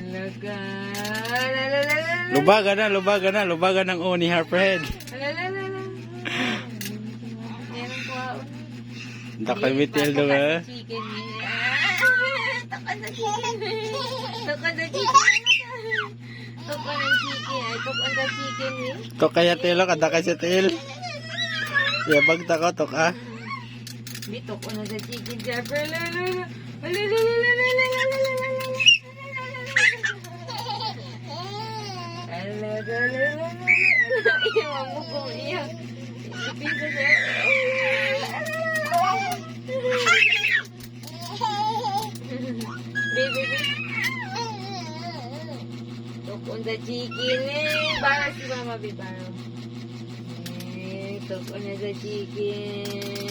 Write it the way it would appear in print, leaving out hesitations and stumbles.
Talaga. Lubagan ng ni Harperhead. Meron po ako. Dakay mitil do ba? Chicken eh. Takan na chicken. Takan na chicken. Takan ng chicken. Ay, takan na chicken eh. Tok kaya telo kada kay sa til. Yabag ta ko tok ah. Dito ko na sa chicken jabber. Iwan mo kung iyak. Ipisa siya. Baby. Tukon sa chicken eh. Para si Mama Bibaro. Tukon na sa chicken.